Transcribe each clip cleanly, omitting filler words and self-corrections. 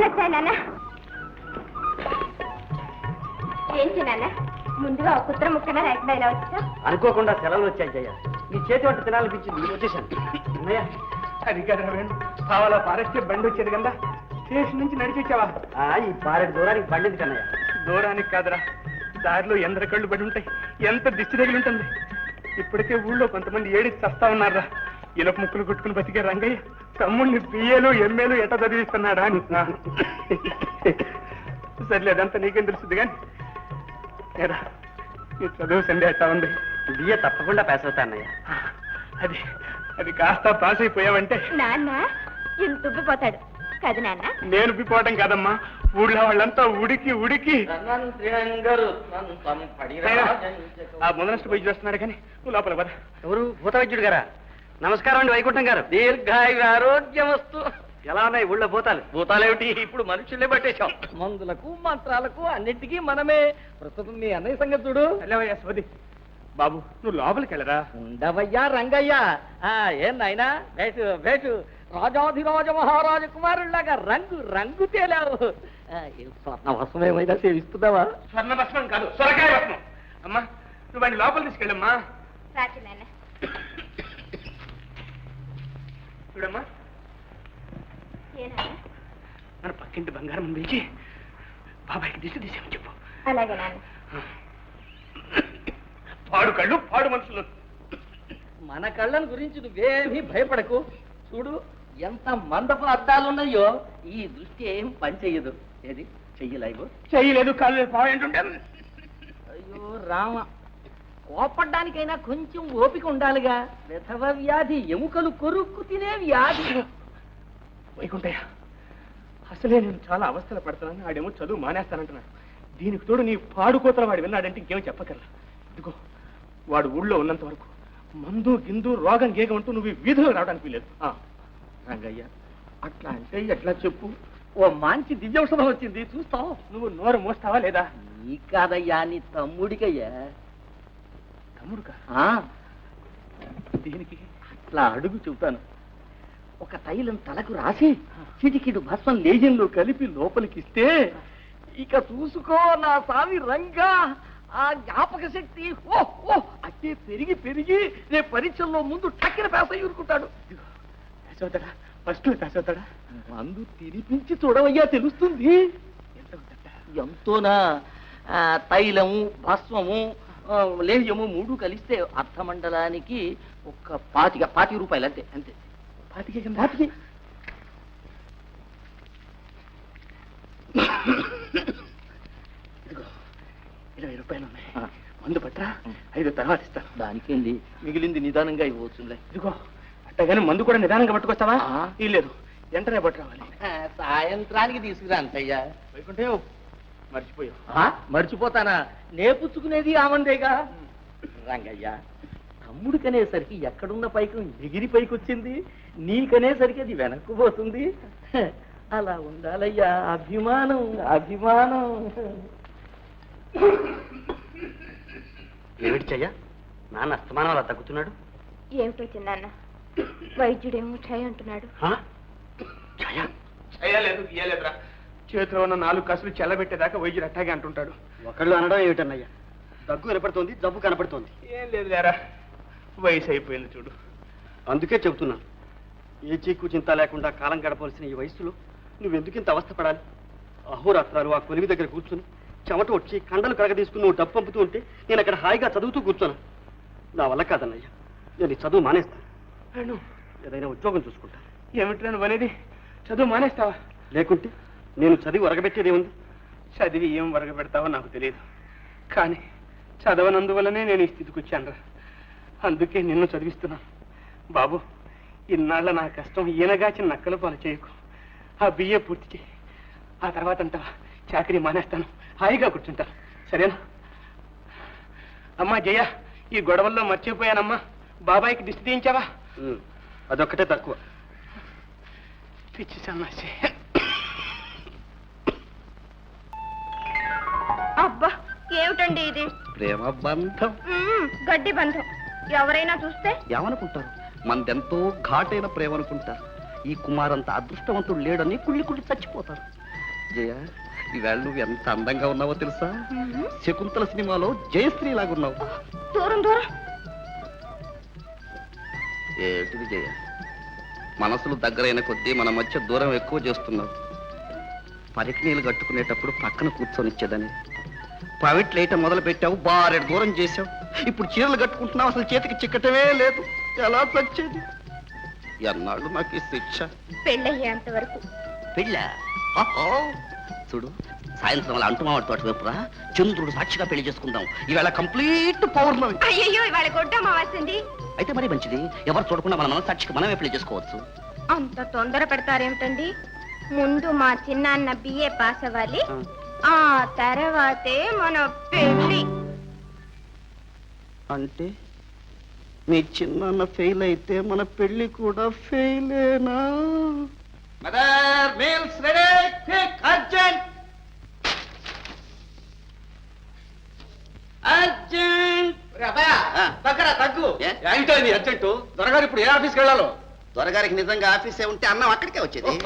వచ్చాయి నాన్న. ఏంటి నాన్న ముందుగా ఒక కుత్ర ముక్కన లేకుండా ఇలా వచ్చా? అనుకోకుండా సెలవులు వచ్చాయి జయ. నీ చేతి వంట తినాలనిపించింది, వచ్చేసాను. అది కదా వేణు, కావాలా ఫారెస్ట్ బండి వచ్చేది కదా, స్టేషన్ నుంచి నడిచి వచ్చావా? ఈ పారెడు దూరానికి బండిది కన్నయ్య. దూరానికి కాదురా, దారిలో ఎందర కళ్ళు పడి ఉంటాయి, ఎంత దిష్టి తగిలి ఉంటుంది. ఇప్పటికే ఊళ్ళో కొంతమంది ఏడిచి చస్తా ఉన్నారా. ఇలప ముక్కులు కొట్టుకుని బతికే రంగయ్య తమ్ముడిని బిఏలు ఎంఏలు ఎట చదివిస్తున్నాడా అని. సర్లే, అదంతా నీకేం తెలుస్తుంది కానీ నీ చదువు సండే ఎట్టా ఉంది? బిఏ తప్పకుండా పాస్ అవుతా అన్నయ్య. అది అది కాస్త పాస్ అయిపోయావంటే నాన్న ఇంత ఉబ్బిపోతాడు కదా నాన్న. నేను ఉబ్బిపోవటం కాదమ్మా, ఊళ్ళో వాళ్ళంతా ఉడికి ఉడికి ఆ ముందనష్ట పోయి చూస్తున్నాడు. కానీ నువ్వు లోపల పద. ఎవరు? భూత వైద్యుడు గారా? నమస్కారం అండి వైకుంఠం గారు. దీర్ఘాయు ఆరోగ్యం వస్తూ. ఎలా ఉన్నాయి ఊళ్ళో భూతాలు? భూతాలేమిటి, ఇప్పుడు మనుషులే పట్టేశాం. మందులకు మంత్రాలకు అన్నింటికీ మనమే. ప్రస్తుతం మీ అన్నయ్య సంగతి చూడు. వెళ్ళవయ్యా సోది. బాబు నువ్వు లోపలికి వెళ్ళరా. ఉండవయ్యా రంగయ్య. ఏం నాయనా, వేటు వేటు రాజాధిరాజ మహారాజ కుమారుల్లాగా రంగు రంగు తేలావు. స్వర్ణ వస్త్రం ఏమైనా సేవిస్తున్నావా? స్వర్ణ భస్మం కాదు, సొరకాయ భస్మం. అమ్మా నువ్వు వాడిని లోపల తీసుకెళ్ళమ్మా. రాచి నాన్న. చూడమ్మా, ఏనా మన పక్కింటి బంగారం పిలిచి బాబాయ్కి దిశ తీసేమని చెప్పు. అలాగే నాన్న. పాడు కళ్ళు పాడు మనుషులు. మన కళ్ళను గురించి నువ్వేమీ భయపడకు. చూడు ఎంత మందపు అద్దాలున్నాయో, ఈ దృష్టి ఏం పని చెయ్యదు. ఏది చెయ్యలేవు? చెయ్యలేదు, కాళ్ళు పాడంటుంటే. అయ్యో రామ, కోపడ్డానికైనా కొంచెం ఓపిక ఉండాలిగా. విధవ వ్యాధి, ఎముకలు కొరుక్కు తినే వ్యాధి. వైకుంఠయ్య, అసలే నేను చాలా అవస్థలు పడుతున్నాను. ఆడేమో చదువు మానేస్తానంటున్నాడు. దీనికి తోడు నీ పాడుకోతల వాడు విన్నాడంటే ఇంకేమో చెప్పగలరా. ఇదిగో వాడు ఊళ్ళో ఉన్నంత వరకు మందు గిందు రోగం గేగం అంటూ నువ్వు వీధిలో రావడానికి వీలేదు. రంగయ్య, అట్లా అంటే ఎట్లా చెప్పు. ఓ మంచి దివ్యౌషధం వచ్చింది, చూస్తావు. నువ్వు నోరు మోస్తావా లేదా? నీ కాదయ్యా, నీ తమ్ముడికయ్యా. తమ్ముడుకా? దీనికి అట్లా అడుగు చెబుతాను. ఒక తైలం తలకు రాసి చిటికిడు భస్మం లేజంలో కలిపి లోపలికిస్తే ఇక చూసుకో నా సామి రంగా. ఆ జ్ఞాపక శక్తి అట్టే పెరిగి పెరిగి రేపు పరీక్షల్లో ముందు టక్కిన పేస ఊరుకుంటాడు. పేసవుతాడా? ఫస్ట్ పేసవుతాడా? మందు తినిపించి చూడవయ్యా, తెలుస్తుంది. ఎంతోనా? తైలము భస్మము లేహ్యము 3 కలిస్తే అర్ధమండలానికి ఒక 25 రూపాయలు అంతే. అంతే 25. ఇదిగో 20 రూపాయలు ఉన్నాయి. మందు పట్టరా, 5 తర్వాత ఇస్తాను. దానికేంది, మిగిలింది నిదానంగా ఇవ్వచ్చులే. ఇదిగో అట్టగానే మందు కూడా నిదానంగా పట్టుకొస్తావా? లేదు, వెంటనే పట్టు రావాలి. సాయంత్రానికి తీసుకురా అంతయ్యా. వైకుంఠే, మర్చిపోయావు. మర్చిపోతానా? నేపుచ్చుకునేది ఆమందేగా. రంగయ్య, తమ్ముడికనేసరికి ఎక్కడున్న పైకి ఎగిరి పైకి వచ్చింది, నీకనేసరికి అది వెనక్కు పోతుంది. అలా ఉండాలయ్యా, అభిమానం అభిమానం. ఏమిటి చెయ్య, నాన్న అస్తమానం అలా తగ్గుతున్నాడు? ఏమిటో చిన్నాన్న, వైద్యుడేమో ఛాయ్ అంటున్నాడు. చేయలేదు గీయలేదురా. చేతిలో ఉన్న 4 కసులు చెల్లబెట్టేదాకా వైద్యుడు అట్టాగే అంటుంటాడు. ఒకళ్ళు అనడం ఏమిటన్నయ్య? దగ్గు వినపడుతోంది, జబ్బు కనపడుతోంది. ఏం లేదు లేరా, వయసు అయిపోయింది చూడు. అందుకే చెబుతున్నాను, ఏ చీకు చింత లేకుండా కాలం గడపవలసిన ఈ వయసులో నువ్వెందుకింత అవస్థపడాలి? అహోరాత్రాలు ఆ కొలివి దగ్గర కూర్చుని చెమట వచ్చి కండలు కరగ తీసుకుని నువ్వు డబ్బు పంపుతూ ఉంటే నేను అక్కడ హాయిగా చదువుతూ కూర్చోను. నా వల్ల కాదన్నయ్య, నేను ఈ చదువు మానేస్తాను. ఏదైనా ఉద్యోగం చూసుకుంటాను. ఏమిటి నువ్వు అనేది? చదువు మానేస్తావా? లేకుంటే నేను చదివి వరగబెట్టేదేముంది? చదివి ఏం వరగబెడతావో నాకు తెలియదు, కానీ చదవనందువల్లనే నేను ఈ స్థితికి వచ్చాను. అందుకే నిన్ను చదివిస్తున్నాను. బాబు, ఇన్నాళ్ళ నా కష్టం ఈయనగాచిన నక్కల పాలు చేయకు. ఆ బిఏ పూర్తి చేయి, ఆ తర్వాత అంటావా చాకరీ మానేస్తాను, హాయిగా కూర్చుంటాను. సరేనా? అమ్మా జయ, ఈ గొడవల్లో మర్చిపోయానమ్మా, బాబాయికి దిష్టి తీయించావా? అదొక్కటే తక్కువ. పిచ్చి సన్నాసి. అబ్బా, ఏమిటండి ఇది? ప్రేమ బంధం, గడ్డి బంధం. ఎవరైనా చూస్తే ఏమనుకుంటారు? మనదెంతో ఘాటైన ప్రేమ అనుకుంటారు. ఈ కుమారంత అదృష్టవంతుడు లేడని కుళ్ళి కుళ్ళి చచ్చిపోతారు. జయ ఈవేళ నువ్వు ఎంత అందంగా ఉన్నావో తెలుసా? శకుంతల సినిమాలో జయశ్రీ లాగున్నావు. దూరం దూరం. ఏమిటిది జయ, మనసులు దగ్గరైన కొద్దీ మన మధ్య దూరం ఎక్కువ చేస్తున్నావు. పరికినీళ్ళు కట్టుకునేటప్పుడు పక్కన కూర్చొనిచ్చేదని ప్రైవేట్ లేయటం మొదలు పెట్టావు, బారెడు దూరం చేసావు. ఇప్పుడు చీరలు కట్టుకుంటున్నావు, అసలు చేతికి చిక్కటమే లేదు. ఎలా చచ్చేది? ఎన్నాళ్ళు నాకు ఈ శిక్ష? పెళ్ళయ్యేంత వరకు. పెళ్ళ చూడు, సాయంత్రం అలా అంటుమావాడి తోట వైపురా చంద్రుడు సాక్షిగా పెళ్లి చేసుకుందాం. ఈవేళ కంప్లీట్ పౌర్ణమి. అయ్యయ్యో, ఇవాళ గొడ్డమ్మ వస్తుంది. అయితే మరి మంచిది, ఎవరు చూడకుండా మన మనసాక్షికి మనమే పెళ్లి చేసుకోవచ్చు. అంత తొందర పెడతారేమిటండి? ముందు మా చిన్నాన్న బిఏ పాస్ అవ్వాలి, ఆ తర్వాతే మన పెళ్లి. అంటే మీ చిన్న ఫెయిల్ అయితే మన పెళ్లి కూడా ఫెయిలేనా? Mother meals ready, quick urgent urgent. తగ్గు ఏంటో నీ అర్జెంటు. దొరగారు ఇప్పుడు ఏ ఆఫీస్కి వెళ్ళాలో? దొరగారికి నిజంగా ఆఫీసే ఉంటే అన్నం అక్కడికే వచ్చేది.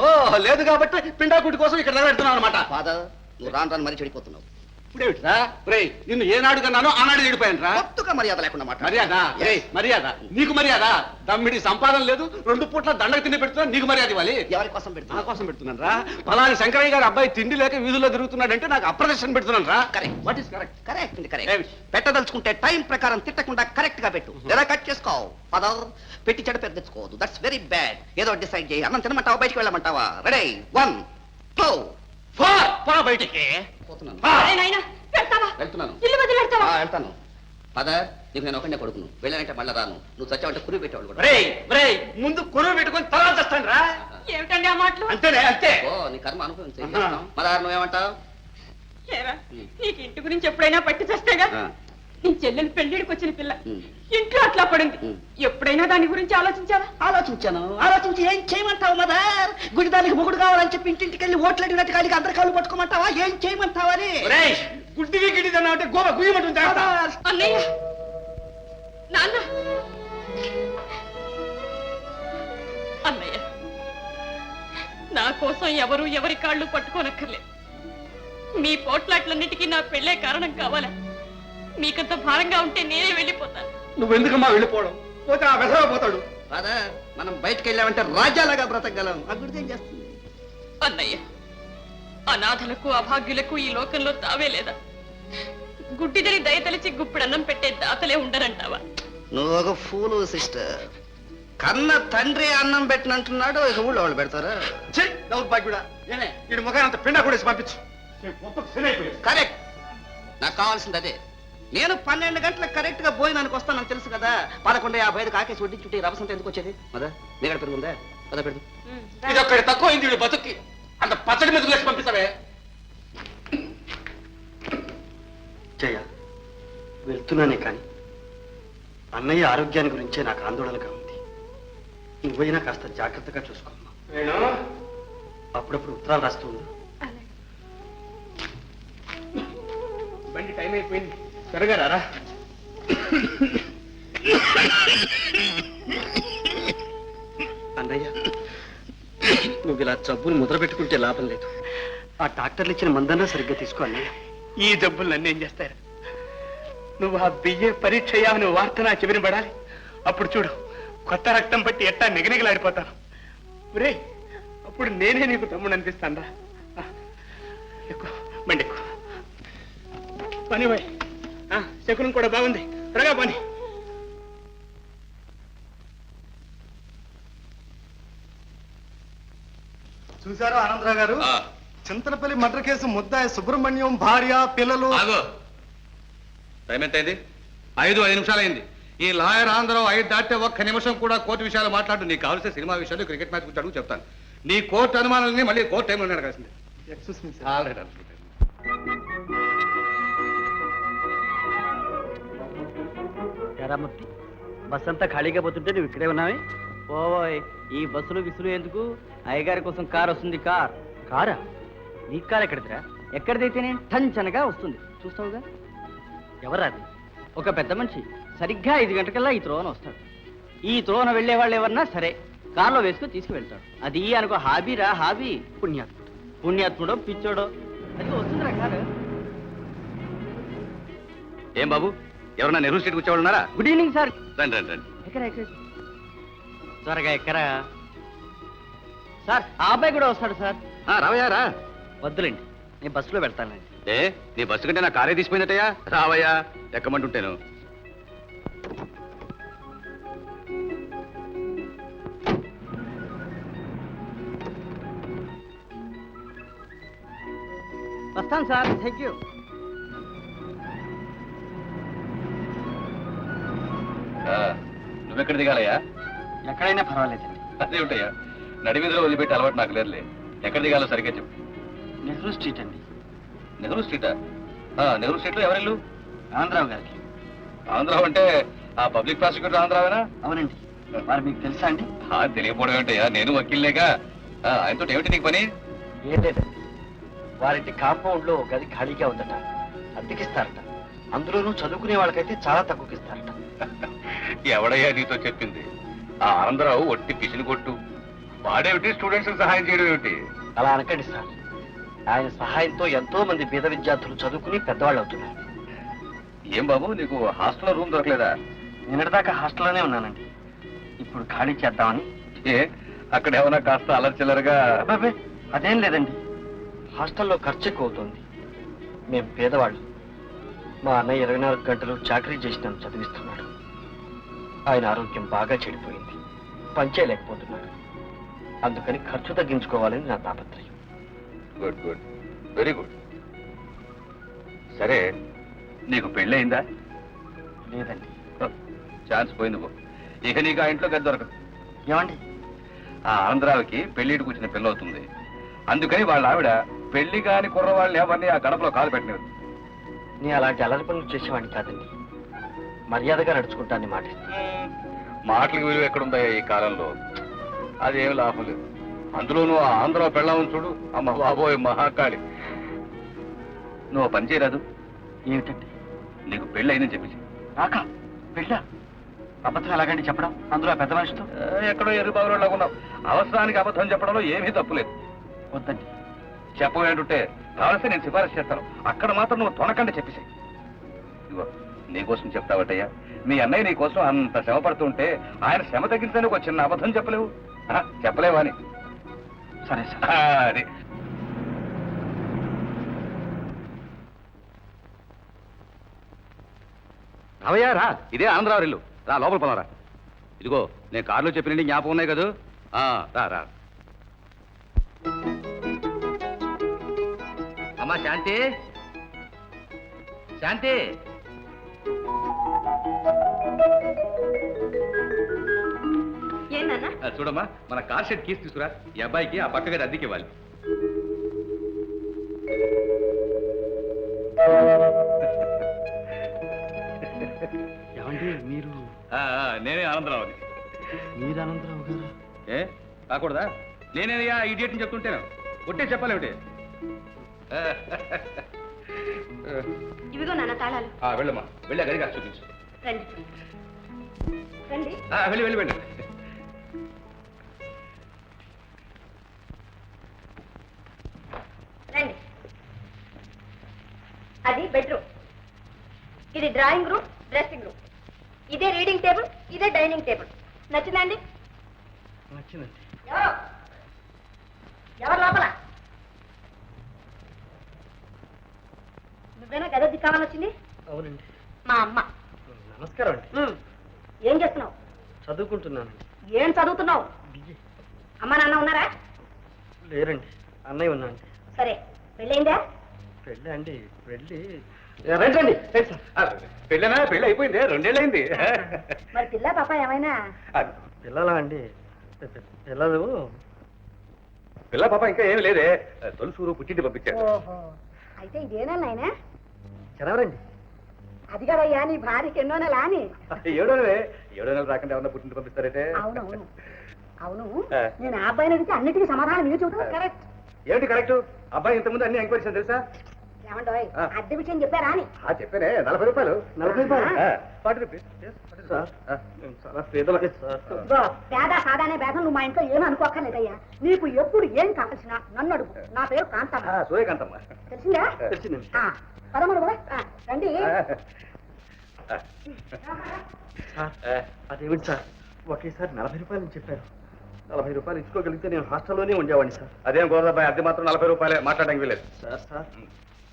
లేదు కాబట్టి పిండాకుడి కోసం ఇక్కడ నిలబెడుతున్నావు అనమాట. ఫాదర్, నువ్వు రాను రాను మరీ చెడిపోతున్నావు. ఇప్పుడేమిట్రా నిన్ను ఏనాడు కన్నానో ఆనాడు చెడిపోయాను రా. కొత్తగా మర్యాద లేకుండా మాట. మర్యాద మర్యాద నీకు మర్యాద. దమ్మిడి సంపాదన లేదు, 2 పూట్ల దండకు తిండి పెడుతున్నా, నీకు మర్యాద ఇవ్వాలి. ఎవరి కోసం పెడుతున్నా? నా కోసం పెడుతున్నాను రా. పలాని శంకరయ్య గారు అబ్బాయి తిండి లేక వీధుల్లో తిరుగుతున్నాడంటే నాకు అప్రదర్శన పెడుతున్నాను రా. Correct. What is correct? Correct అండి, కరెక్ట్. పెట్టదలుచుకుంటే టైం ప్రకారం తిట్టకుండా కరెక్ట్ గా పెట్టు, లేదా కట్ చేసుకోవు. ఫాదర్, పెట్టి చెడ పెద్ద తెచ్చుకోవద్దు, దట్స్ వెరీ బ్యాడ్. ఏదో డిసైడ్ చేయి. అన్నం తినమంటావా, బయటికి వెళ్ళమంటావా? రెడీ, 1 2 4 బయటికి పోతున్నాను. వెళ్తాను. వెళ్తాను. ఫాదర్, నీకు నేను ఒకటే కొడుకును, వెళ్ళానంటే మళ్ళీ రాను. నువ్వు చచ్చావంటే కురి పెట్టేవాళ్ళు కూడా. ముందు కొనుగోలు పెట్టుకొని తర్వాత చేస్తాను రా. ఏమిటండి ఆ మాటలు? అంతేనే, అంతే. ఓ, నీ కర్మ అనుభవించే. మదార్, నువ్వేమంటావు? నీకు ఇంటి గురించి ఎప్పుడైనా పట్టి చేస్తేగా. నీ చెల్లెలు పెళ్లిడికి వచ్చిన పిల్ల ఇంట్లో అట్లా పడింది. ఎప్పుడైనా దాని గురించి ఆలోచించావా? ఆలోచించి ఏం చేయమంటావు మదర్? గుడిదానికి మొగుడు కావాలని చెప్పి ఇంటింటికి వెళ్ళి ఓట్లు అడిగినట్టు కానీ అందరి కాళ్ళు పట్టుకోమంటావా? ఏం చేయమంటావని? గుడ్డివి గిడ్డిదన్నా అంటే గోవ గుయ్యమంటుంది. అన్నయ్య, నాన్న, అన్నయ్య, నా కోసం ఎవరు ఎవరి కాళ్ళు పట్టుకోనక్కర్లేదు. మీ పోట్లాట్లన్నిటికీ నా పెళ్ళే కారణం కావాలా? మీకంత భారంగా ఉంటే నేనే వెళ్ళిపోతాను. నువ్వెందుకమ్మా వెళ్ళిపోవడం? పోతే ఆ వెధవ పోతాడు. ఫాదర్, మనం బయటకు వెళ్ళామంటే రాజ్యాలాగా బ్రతకగలం. ఆ గుడిది ఏం చేస్తుంది? అన్నయ్య, అనాథలకు అభాగ్యులకు ఈ లోకంలో తావే లేదా? గుడ్డిదని దయతలిచి గుప్పిడన్నం పెట్టే దాతలే ఉండరంటావా? నువ్వు ఒక ఫూలు సిస్టర్. కన్న తండ్రి అన్నం పెట్టినంటున్నాడు, ఇక ఊళ్ళో వాళ్ళు పెడతారా? దౌర్భాగ్యుడా, వీడి ముఖాన్ని అంత పిండా కూడా పంపించు. కరెక్ట్. నాకు కావాల్సింది అదే. నేను 12 గంటలకు కరెక్ట్ గా భోజనానికి వస్తానని తెలుసు కదా. 11:55 ఆకేసి వడ్డించుంటే రవసంత ఎందుకు వచ్చేది? మదా నీగడ పెరుగుందా? పద పెరుగు. ఇది ఒక్కడి తక్కువ అయింది వీడు బతుక్కి. అంత పచ్చడి మీద వేసి పంపిస్తావే. జయ, వెళ్తున్నానే కానీ అన్నయ్య ఆరోగ్యాన్ని గురించే నాకు ఆందోళనగా ఉంది. నువ్వైనా కాస్త జాగ్రత్తగా చూసుకోమ్మా. అప్పుడప్పుడు ఉత్తరాలు రాస్తూ ఉండు. బండి టైం అయిపోయింది, త్వరగా రారా. అన్నయ్య, నువ్వు ఇలా జబ్బులు ముద్ర పెట్టుకుంటే లాభం లేదు. ఆ డాక్టర్లు ఇచ్చిన మందన్నా సరిగ్గా తీసుకో అన్నయ్య. ఈ జబ్బులు నన్ను ఏం చేస్తారు? నువ్వు ఆ బియ్య పరీక్ష అయ్యావని వార్త నా చెవిన పడాలి. అప్పుడు చూడు, కొత్త రక్తం పట్టి ఎట్టా నిగనిగలాడిపోతాను. రే, అప్పుడు నేనే నీకు తమ్ముడు అనిపిస్తాను రా. ఎక్కువ బండి ఎక్కువ పని పోయి. శకునం కూడా బాగుంది, త్వరగా పని. చూసారా ఆనందరావు గారు, చింతలపల్లి మర్డర్ కేసు ముద్దాయి సుబ్రహ్మణ్యం భార్య పిల్లలు. టైం ఎంత అయింది? 5 నిమిషాలు అయింది. ఈ లాయర్ ఆంధ్రరావు 5 దాటితే 1 నిమిషం కూడా కోర్టు విషయాలు మాట్లాడు. నీకు కావాల్సిన సినిమా విషయాలు, క్రికెట్ మ్యాచ్ గురించి అడుగు, చెప్తాను. నీ కోర్టు అనుమానాలని మళ్ళీ కోర్టు టైంలో అడగాల్సింది. ఎరామూర్తి, బస్ అంతా ఖాళీగా పోతుంటే నువ్వు ఇక్కడే ఉన్నావే? ఓయ్, ఈ బస్సులు విసులు ఎందుకు? అయ్యగారి కోసం కార్ వస్తుంది. కారా? నీ కారు ఎక్కడిదిరా? ఎక్కడిదైతేనే టంచనగా వస్తుంది, చూస్తావుగా. ఎవరా అది? ఒక పెద్ద మనిషి సరిగ్గా 5 గంటకల్లా ఈ త్రోవన వస్తాడు. ఈ త్రోవన వెళ్లే వాళ్ళు ఎవరన్నా సరే కారులో వేసుకుని తీసుకువెళ్తాడు. అది అనుకో హాబీరా, హాబీ. పుణ్యాత్ముడు, పుణ్యాత్ముడో పిచ్చోడో అది వస్తుందిరా కారు. ఏం బాబు, ఎవరన్నా నెహ్రూ స్ట్రీట్కి వచ్చేవాళ్ళు ఉన్నారా? Good evening sir. రండి రండి రండి. ఎక్కరా ఎక్కడ త్వరగా ఎక్కరా సార్. ఆ అబ్బాయి కూడా వస్తాడు సార్. రావయ్యా రా. వద్దులేండి, నేను బస్సులో వెళ్తానండి. ఏ నీ బస్సు కంటే నా కారే తీసిపోయిందటయ్యా. రావయ్యా, ఎక్కమంటుంటేను. వస్తాను సార్. Thank you. నువ్వెక్కడ దిగాలయ్యా? ఎక్కడైనా పర్వాలేదండి. అదే ఉంటాయా, నడిమీదలో వదిలిపెట్టి అలవాటు నాకు లేదులే. ఎక్కడ దిగాలో సరిగ్గా చెప్పు. నెహ్రూ స్ట్రీట్ అండి. నెహ్రూ స్ట్రీటా? నెహ్రూ స్ట్రీట్లో ఎవరిల్లు? ఆంధ్రావు గారికి. ఆంధ్రావు అంటే ఆ పబ్లిక్ ప్రాసిక్యూటర్ ఆంధ్రావేనా? అవునండి. మరి మీకు తెలుసా అండి? తెలియకపోవడం ఏంటయ్యా, నేను వకీల్లేగా. ఆయనతో ఏమిటి నీకు పని? ఏం లేదండి, వారింటి కాంపౌండ్ లో ఒక గది ఖాళీగా ఉందట, అద్దెకిస్తారట. అందులోనూ చదువుకునే వాళ్ళకైతే చాలా తక్కువకిస్తారట. ఎవడయ్యా నీతో చెప్పింది? ఆ ఆంధ్రావు ఒట్టి పిసిని కొట్టు. వాడేమిటి స్టూడెంట్స్ సహాయం చేయడం ఏమిటి? అలా అనకండి సార్. ఆయన సహాయంతో ఎంతో మంది పేద విద్యార్థులు చదువుకుని పెద్దవాళ్ళు అవుతున్నారు. ఏం బాబు, నీకు హాస్టల్లో రూమ్ దొరకలేదా? నిన్నటిదాకా హాస్టల్లోనే ఉన్నానండి. ఇప్పుడు ఖాళీ చేద్దామని. ఏ అక్కడ ఏమన్నా కాస్త అలర్చిల్లరగా? అబ్బాబే, అదేం లేదండి. హాస్టల్లో ఖర్చు ఎక్కువ అవుతుంది. మేం పేదవాళ్ళు. మా అన్నయ్య 24 గంటలు చాకరీ చేసి నన్ను చదివిస్తున్నాడు. ఆయన ఆరోగ్యం బాగా చెడిపోయింది, పనిచేయలేకపోతున్నాడు. అందుకని ఖర్చు తగ్గించుకోవాలని నా తాపత్రయం. Good good, very good. సరే, నీకు పెళ్ళయిందా? లేదండి. ఛాన్స్ పోయింది పో. ఇక నీకు ఆ ఇంట్లో గది దొరకదు. ఏమండి? ఆ ఆంధ్రావికి పెళ్లిటికి వచ్చిన పిల్ల అవుతుంది. అందుకని వాళ్ళ ఆవిడ పెళ్లి కాని కుర్రవాళ్ళని ఎవరిని ఆ గడపలో కాలు పెట్టినది. నేను అలాంటి అల్లరి పనులు చేసేవాడిని కాదండి. మర్యాదగా నడుచుకుంటానని మాటిస్తాను. మాటలకు విలువ ఎక్కడుందా ఈ కాలంలో? అదేం లాభం లేదు. అందులోనూ ఆ ఆంధ్ర పెళ్ళామని చూడు, అమ్మ బాబోయ్ మహాకాళి. నువ్వు పని చేయరాదు? ఏమిటండి? నీకు పెళ్ళి అయిందని చెప్పేసి. నాకా పెళ్ళా? అబద్ధం ఎలాగండి చెప్పడం, అందులో పెద్ద మనిషితో? ఎక్కడో ఎర్రిబాబులో ఉన్నావు. అవసరానికి అబద్ధం చెప్పడంలో ఏమీ తప్పులేదు. వద్దండి. చెప్పవేంటుంటే కావలసి నేను సిఫారసు చేస్తాను. అక్కడ మాత్రం నువ్వు తొనకండి చెప్పేసి. ఇదిగో నీకోసం చెప్తావటయ్యా. మీ అన్నయ్య నీ కోసం అంత శ్రమ పడుతుంటే ఆయన శ్రమ తగ్గించడానికి ఒక చిన్న అబద్ధం చెప్పలేవు? చెప్పలేవా అని? సరే సార్. అది రావయ్యా రా. ఇదే ఆంధ్రావు ఇల్లు. రా లోపల పోదారా. ఇదిగో నేను కారులో చెప్పినండి జ్ఞాపకం ఉన్నాయి కదా. రా రా. అమ్మా శాంతి, శాంతి. చూడమ్మా, మన కార్ షెడ్ కీస్ తీసుకురా. ఈ అబ్బాయికి ఆ పక్క గది అద్దెకి ఇవ్వాలి. ఏమండి మీరు? నేనే ఆనందరావుని. మీరు అనంతరావు గారు? ఏ కాకూడదా? నేనేనయ్యా ఇడియట్ అని చెప్తుంటేను. ఒట్టే చెప్పాలేమిటి? ఇవిగో నాన్న తాళాలు. వెళ్ళమ్మా, వెళ్ళా గదిగా చూపించు. రండి రండి. వెళ్ళి వెళ్ళి వెళ్ళి. రండి. అది బెడ్రూమ్, ఇది డ్రాయింగ్ రూమ్, డ్రెస్సింగ్ రూమ్, ఇదే రీడింగ్ టేబుల్, ఇదే డైనింగ్ టేబుల్. నచ్చిందండి? నచ్చిందండి. ఎవరు లోపల? నువ్వేనా గదద్ది కావాలొచ్చింది? అవునండి. మా అమ్మ. నమస్కారం అండి. ఏం చేస్తున్నావు? చదువుకుంటున్నానండి. ఏం చదువుతున్నావు? అమ్మ నాన్న ఉన్నారా? లేరండి, అన్నయ్య ఉన్నాండి. సరే, పెళ్ళయిందా? పెళ్ళి అండి, పెళ్ళి రండి. పెళ్ళనా? పెళ్ళి అయిపోయింది, 2 ఏళ్ళైంది. మరి పిల్ల పాప ఏమైనా? పిల్లలా అండి? పిల్లలు పిల్ల పాప ఇంకా ఏమి లేదే. తొలుసూరు పుట్టింటి పంపించారు. ఓహో, అయితే ఇదేనా నాయనా? చదవరండి. అది కదయ్యా నీ భార్యకి ఎన్నో నెల అని. 7వ నెలే. 7వ నెల రాకుండా ఏమన్నా పుట్టింటి పంపిస్తారంటే? అవునవును అవును. నేను ఆ అబ్బాయిని అడిగితే అన్నిటికీ సమాధానం మీరు చెబుతావు. కరెక్ట్. ఏమిటి కరెక్ట్? అబ్బాయి ఇంతకుముందు అన్ని ఎంక్వైరీస్ తెలుసా? ఏమంటాయ్ అద్దె విషయం చెప్పారా అని చెప్పానే 40 రూపాయలు 40 రూపాయలు? 40 రూపీస్ సార్ నేను చాలా పేదవాడి సార్. ఇదిగో, పేద సాదానే భేదం నువ్వు మా ఇంట్లో ఏమీ అనుకోక్కర్లేదయ్యా. నీకు ఎప్పుడు ఏం కావాల్సినా నన్ను అడుగు. నా పేరు కాంతమ్మ. సూర్యకాంతమ్మ. తెలిసిందా? తెలిసిందండి. పదమూడు కూడా రండి. సార్ అదేమిటి సార్ ఒకేసారి 40 రూపాయలు అని చెప్పారు. 40 రూపాయలు ఇచ్చుకోగలిగితే నేను హాస్టల్లోనే ఉండేవాడిని సార్. అదేం గోదాబాయ్, అద్దె మాత్రం 40 రూపాయలే, మాట్లాడడానికి వీలేదు. సార్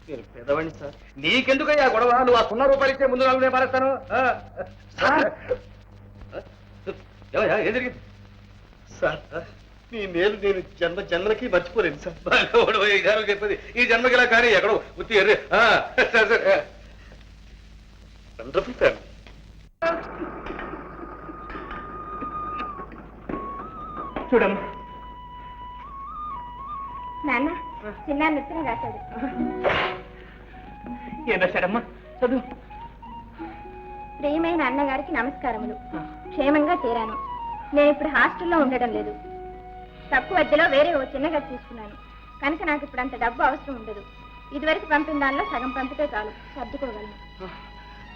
నేను పేదవాడిని సార్. నీకెందుకయ్యా గొడవ? నువ్వు ఆ 0 రూపాయలు ఇచ్చే ముందు 4 నేను మారేస్తాను. సార్ ఏం జరిగింది? సార్ మీ మేలు నేను జన్మలకి మర్చిపోలేను సార్. ఈ జన్మ చెప్పేది ఈ జన్మకి ఇలా కానీ ఎక్కడో ఉత్తి ఎర్రే. సరే సరే. Wonderful family. చూడమ్మా, నాన్న చిన్న ఉత్తరం రాశాడు. ఏం రాశాడమ్మా? చదువు. ప్రియమైన అన్నగారికి నమస్కారములు. క్షేమంగా చేరాను. నేను ఇప్పుడు హాస్టల్లో ఉండడం లేదు. తక్కువ అద్దెలో వేరే ఓ చిన్న గది తీసుకున్నాను కనుక నాకు ఇప్పుడు అంత డబ్బు అవసరం ఉండదు. ఇదివరకు పంపిన దానిలో సగం పంపితే చాలు, సర్దుకోగలను.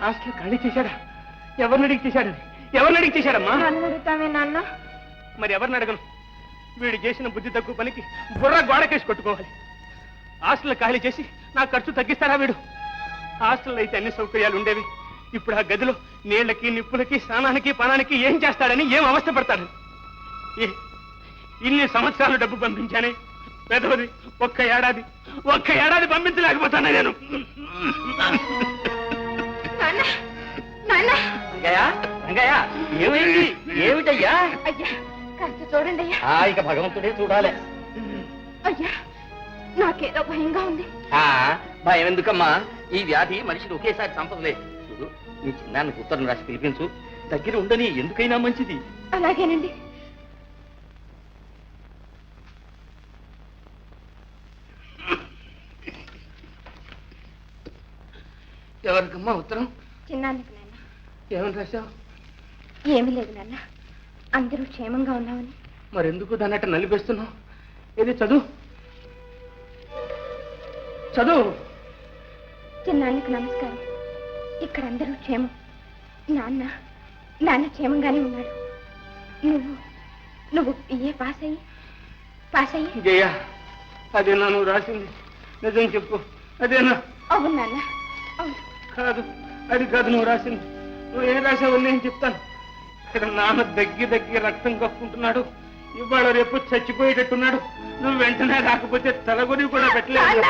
హాస్టల్ ఖాళీ చేశాడా? ఎవరిని అడిగి చేశాడు? ఎవరిని అడిగి చేశాడమ్మా? నన్ను అడుగుతామే నాన్న. మరి ఎవరిని అడగను? వీడు చేసిన బుద్ధి తక్కువ పనికి బుర్ర గోడకేసి కొట్టుకోవాలి. హాస్టల్ ఖాళీ చేసి నా ఖర్చు తగ్గిస్తాడా వీడు? హాస్టల్లో అయితే అన్ని సౌకర్యాలు ఉండేవి. ఇప్పుడు ఆ గదిలో నీళ్లకి నిప్పులకి స్నానానికి పానానికి ఏం చేస్తాడని ఏం అవస్థ పడతాడు? ఇన్ని సంవత్సరాలు డబ్బు పంపించానే పెదవది ఒక్క ఏడాది పంపించలేకపోతానా నేను? ఏమైంది? ఏమిటయ్యా? అయ్యా ఖర్చు చూడండి అయ్యా. ఇక భగవంతుడే చూడాలి. అయ్యా నాకేదో భయంగా ఉంది. భయం ఎందుకమ్మా? ఈ వ్యాధి మనిషిని ఒకేసారి చంపదులే. చూడు, నీ చిన్నాన్ని ఉత్తరం రాసి పిలిపించు. దగ్గర ఉండని, ఎందుకైనా మంచిది. అలాగేనండి. ఎవరికమ్మా ఉత్తరం? చిన్నానికి నాన్న. ఏమని రాశావు? ఏమీ లేదు నాన్న, అందరూ క్షేమంగా ఉన్నామని. మరెందుకు దాన్ని అట్ట నలిపేస్తున్నావు? ఏది చదువు చదువు. చిన్నాన్నకు నమస్కారం. ఇక్కడ అందరూ క్షేమం. నాన్న క్షేమంగానే ఉన్నాడు. నువ్వు బిఏ పాస్ అయ్యి జయ, అదేనా నువ్వు రాసింది? నిజం చెప్పు, అదేనా? అవును నాన్న, అవును. కాదు, అది కాదు నువ్వు రాసింది. నువ్వు ఏం రాసావు నేను చెప్తాను. ఇక్కడ నాన్న దగ్గి రక్తం కప్పుకుంటున్నాడు. ఇవాళ రేపు చచ్చిపోయేటట్టున్నాడు. నువ్వు వెంటనే రాకపోతే తలగొని కూడా పెట్టలేదు.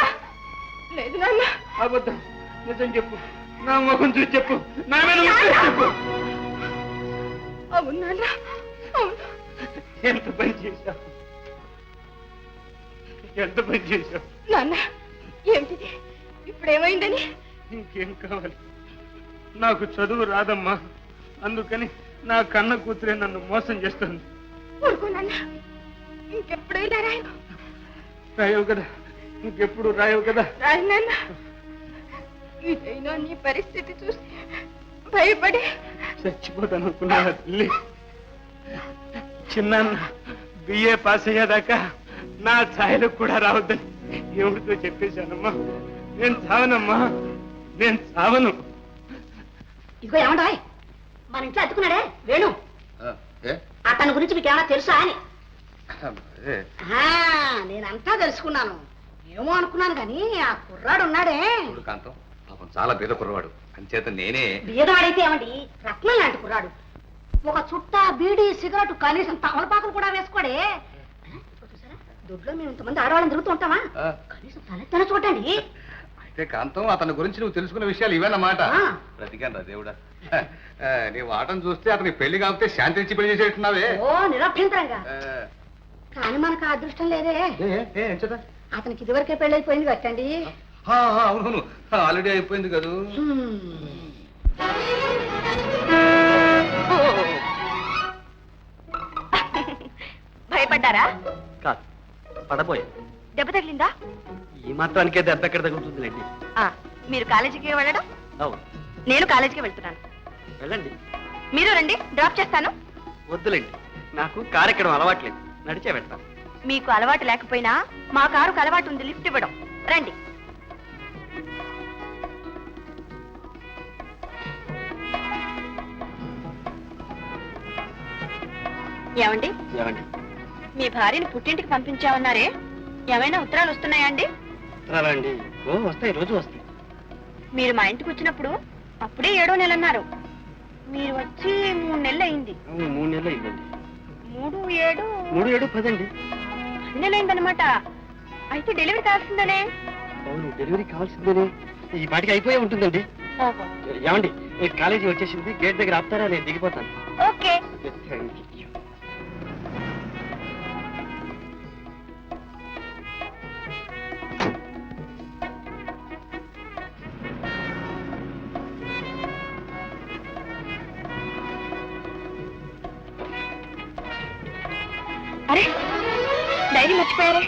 లేదు నాన్న. అబద్ధం. నిజం చెప్పు, నా ముఖం చూసి చెప్పు, నా మీద ముఖం చెప్పు. అవును నాన్న, అవును. ఎంత పని చేశావు, ఎంత పని చేశావు నాన్న. ఏమిటిది ఇప్పుడేమైందని? ఇంకేం కావాలి? నాకు చదువు రాదమ్మా, అందుకని నా కన్న కూతురే నన్ను మోసం చేస్తుంది. ఊరుకో నాన్న, ఇంకెప్పుడైనా రాయను. రాయవు కదా, ఇంకెప్పుడు రాయవు కదా. రాయను నాన్న. ఇదైనా నీ పరిస్థితి చూసి భయపడి చచ్చిపోతాను అనుకున్నా తల్లి. చిన్న బిఏ పాస్ అయ్యేదాకా నా ఛాయలకు కూడా రావద్దని ఎవరితో చెప్పేశానమ్మా. నేను చావనమ్మా, నేను చావను. ఇదిగో ఏమంటాయ్, మన ఇంట్లో అతుకున్నాడే వేణు, అతని గురించి మీకు ఏమైనా తెలుసా అని? నేనంతా తెలుసుకున్నాను. ఏమో అనుకున్నాను కానీ ఆ కుర్రాడు ఉన్నాడే. కాంతం పాపం చాలా బీద కుర్రవాడు, అంచేత నేనే. బీదవాడైతే ఏమండి, రత్నం లాంటి కుర్రాడు. ఒక చుట్ట బీడి సిగరెట్ కనీసం తమలపాకులు కూడా వేసుకోడే. చూసారా, దొడ్లో మేము ఇంతమంది ఆడవాళ్ళని తిరుగుతూ ఉంటామా? కనీసం తలెత్తన చూడండి. అయితే కాంతం, అతని గురించి నువ్వు తెలుసుకున్న విషయాలు ఇవేనమాట. బ్రతికాను రా దేవుడా. నీ వాటం చూస్తే అతనికి పెళ్లి కాకపోతే శాంతి ఇచ్చి పెళ్లి చేసేట్టున్నావే. ఓ నిరభ్యంతరంగా. కానీ మనకు ఆ అదృష్టం లేదే. అతనికి ఇదివరకే పెళ్ళైపోయింది కట్టండి. అవునవును, ఆల్రెడీ అయిపోయింది కదా. భయపడ్డారా? కాదు, పడబోయే. దెబ్బ తగిలిందా? ఈ మాత్రానికే దెబ్బ ఎక్కడ తగులుతుందిలేండి. మీరు కాలేజీకి వెళ్ళడం, అవును నేను కాలేజీకి వెళ్తున్నాను. వెళ్ళండి. మీరు రండి, డ్రాప్ చేస్తాను. వద్దులేండి, నాకు కారు ఎక్కడం అలవాట్లేదు, నడిచే వెళ్తాను. మీకు అలవాటు లేకపోయినా మా కారుకు అలవాటు ఉంది లిఫ్ట్ ఇవ్వడం. రండి. ఏమండి ఏమండి మీ భార్యని పుట్టింటికి పంపించామన్నారే ఏమైనా ఉత్తరాలు వస్తున్నాయా అండి? ఉత్తరాలా అండి? ఓ వస్తాయి, రోజు వస్తాయి. మీరు మా ఇంటికి వచ్చినప్పుడు అప్పుడే 7వ నెల అన్నారు. మీరు వచ్చి 3 నెలలు అయింది. 3 నెలలు అయిందండి. 3, 7 3, 7, 10 అండి. 10 నెలలు అయిందనమాట. అయితే డెలివరీ కావాల్సిందనే. అవును, డెలివరీ కావాల్సిందేనే. ఈ పాటికి అయిపోయే ఉంటుందండి. ఓహో, ఏమండి కాలేజీ వచ్చేసింది, గేట్ దగ్గర ఆపుతారా? నేను దిగిపోతాను. ఓకే. Thank you. అరే డైరీ మర్చిపోయారే.